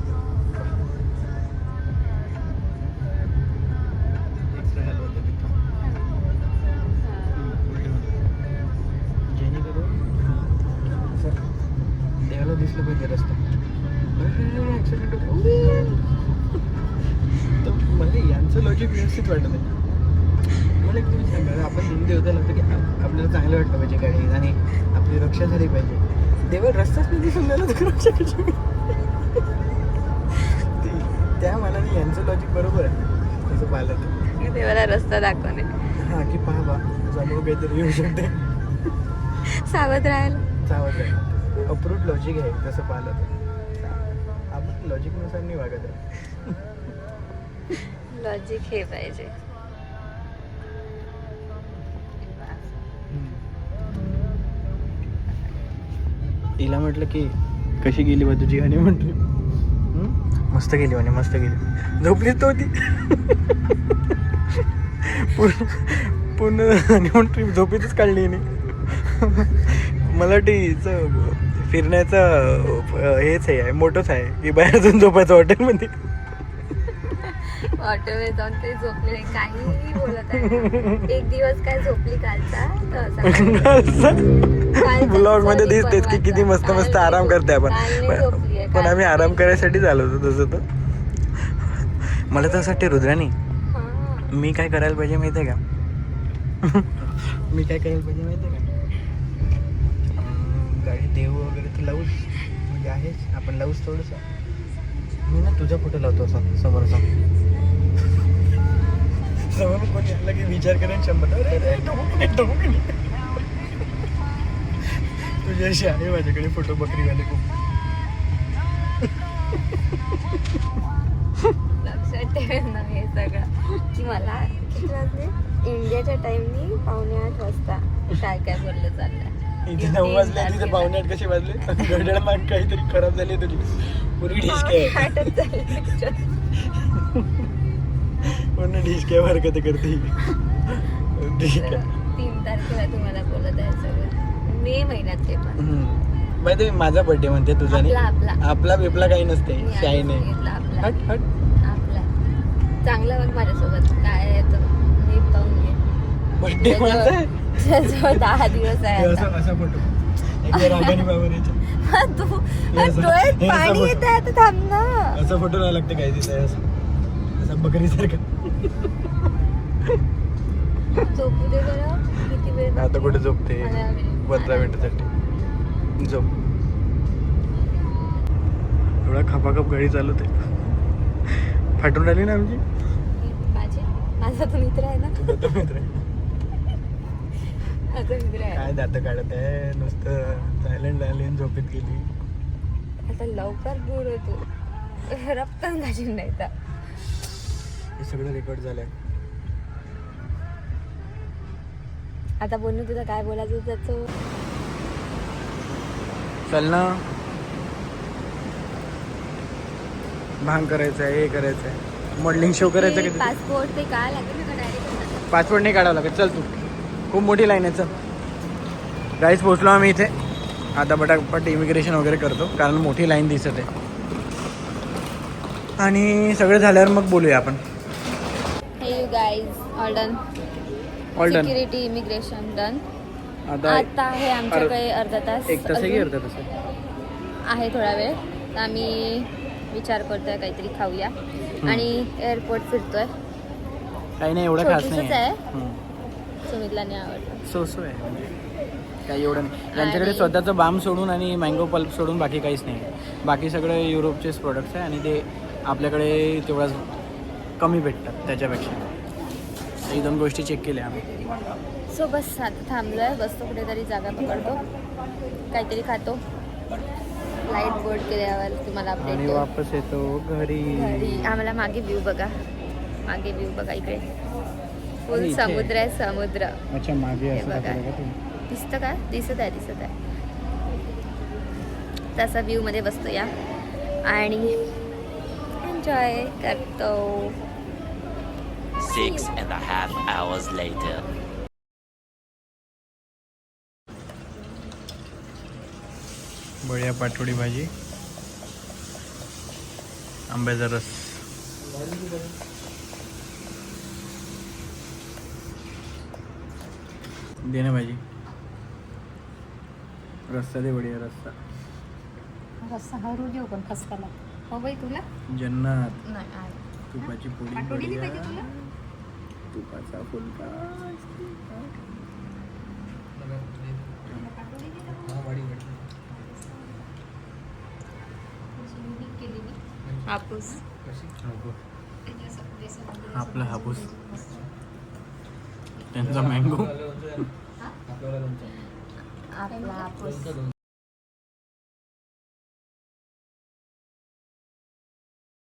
यांचं लॉजिक व्यवस्थित वाटत आहे. मला एक तुम्ही सांगा, आपण हिंदी होतं लागतं की आपल्याला चांगलं वाटलं पाहिजे गाडी आणि आपली रक्षा झाली पाहिजे. तेव्हा रस्ताच नाही दिसून राहिला तर रक्षा कशी होईल? त्या मनाने यांचं लॉजिक बरोबर आहे तसं पाहिलं तर. ते मला रस्ता दाखवणे, हां की पहा समोर काहीतरी येऊ शकते, सावध राहायला. सावध राहायला. अप्रूव्ड लॉजिक आहे तसं पाहिलं तर. आपण लॉजिकनुसार नाही वागत आहे. लॉजिक हे पाहिजे. तिला म्हटलं की कशी गेली बा तुझी आणि म्हटलं मस्त गेली म्हणे, मस्त गेली. झोपलीच तो ती. पूर्ण हनीमून ट्रिप झोपेतच काढली नाही. मला वाटतं फिरण्याचं हेच आहे, मोठंच आहे की बाहेर जाऊन झोपायचं हॉटेलमध्ये. हॉटेलमध्ये जाऊन ते झोपले नाही, काही बोलत आहे. एक दिवस काय झोपली कालचा ब्लॉग मध्ये दिसतेच की किती मस्त मस्त आराम करते आपण. पण आम्ही आराम करायसाठी आलो होतो तसं तर. मला तर असं वाटते रुद्रानी, मी काय करायला पाहिजे माहिती आहे का? मी काय करायला पाहिजे माहिती आहे का? गाडी देव वगैरे तर लावूच, म्हणजे आहेच, आपण लावूच थोडंसं. मी ना तुझा फोटो लावतो असा समोरचा. समोर कोणी आलं की विचार करेन 100 तुझी अशी आहे माझ्याकडे फोटो बकरीवाले खूप. लक्षात ठेवेल ना हे सगळं की मला किती वाजले इंडियाच्या टाइमनी 7:45 वाजता काय काय बोललं चाललंय. इथे 9 वाजले, तिथे 7:45 कसे वाजले? घड्याळ माग काहीतरी खराब झाली तुझी पुरी ढिसके. पूर्ण ढिसक्या हरकत करते. ठीक आहे. 3 तारखेला तुम्हाला बोलत आहे सगळं, मे महिन्यात. ते पण माहिती माझा बर्थडे म्हणते तुझा नाही. आपला बिपला काही नसते, शाही नाही. आपला हट हट आपला चांगला बघ माझ्यासोबत काय आहे तो मी पाहून घे. बर्थडे माझा त्याच्याजवळ 10 दिवस आहे आता. असा फोटो एकदा रागाने बाबर यायचा. तू डोळ्यात पाणी येत आहे आता, थांब ना. असा फोटो नाही लागते काय दिसाय असं बकरी सारखं. झोपू दे बरं. किती वेळ आता कुठे झोपते? 15 मिनिटासाठी झोप. एवढा खपाखप गाडी चालवते, फाटून राहिली ना आमची. माझा तो मित्र आहे ना. तुझा मित्र आहे. माझा मित्र आहे. काय दात काढत आहे नुसतं. सायलेंट झाली, झोपेत गेली. आता लवकर दूर होतो, रप्कन घालून नाही तर. हे सगळं रेकॉर्ड झालंय. आता बोलू तुला काय बोलायचं त्याचं. चल ना, भांग करायचं आहे, हे करायचं आहे, मॉडेलिंग शो करायचं आहे. पासपोर्ट ते काय लागेल ना डायरेक्ट? पासपोर्ट नाही काढावं लागेल. चल तू, खूप मोठी लाईन आहे. चल गाईज पोचलो आम्ही इथे. आता पटापट इमिग्रेशन वगैरे करतो कारण मोठी लाईन दिसत आहे. आणि सगळं झाल्यावर मग बोलूया आपण. हे you guys, all done. All done. Security immigration done. आता आता आहे आमच्याकडे अर्धा तास. 1 तास की अर्धा तास आहे थोडा वेळ. तर आम्ही विचार करतोय काहीतरी खाऊया आणि एअरपोर्ट फिरतोय. काही नाही एवढं खास छोटूसंच नाही. सुमितला नाही आवडलं. सो आहे म्हणजे काही एवढं नाही. त्यांच्याकडे स्वतःचं बाम सोडून आणि मँगो पल्प सोडून बाकी काहीच नाही. बाकी सगळे युरोपचेच प्रोडक्ट्स आहे आणि ते आपल्याकडे तेवढाच कमी भेटतात त्याच्यापेक्षा. ही 2 गोष्टी चेक केल्या आम्ही. सो बस आता थांबलोय, बसतो कुठेतरी जागा पकडतो, काहीतरी खातो. लाईट बोर्ड केल्यावर तुम्हाला आणि अपडेट वापस येतो घरी. आम्हाला मागे व्ह्यू बघा, मागे व्ह्यू बघा. इकडे फुल इथे? समुद्र आहे, समुद्र. अच्छा मागे हे असं बघा. दाखवलं का तुम्ही? दिसतं का? दिसत आहे, दिसत आहे. तसा व्ह्यू मध्ये बसतो या आणि एन्जॉय करतो. 6.5 hours later. बढिया पाटोडी भाजी, आंब्याचा रस. दे ना भाजी. रस्सा दे, बढिया रस्सा. रस्सा हरू देऊ पण खसकाला. हो बाई तुला जन्नत. नाही तुपाची पोळी बढिया. तुपाचा फुलका. हापूस. आपला हापूस, त्यांचा मँगो. आपला हापूस.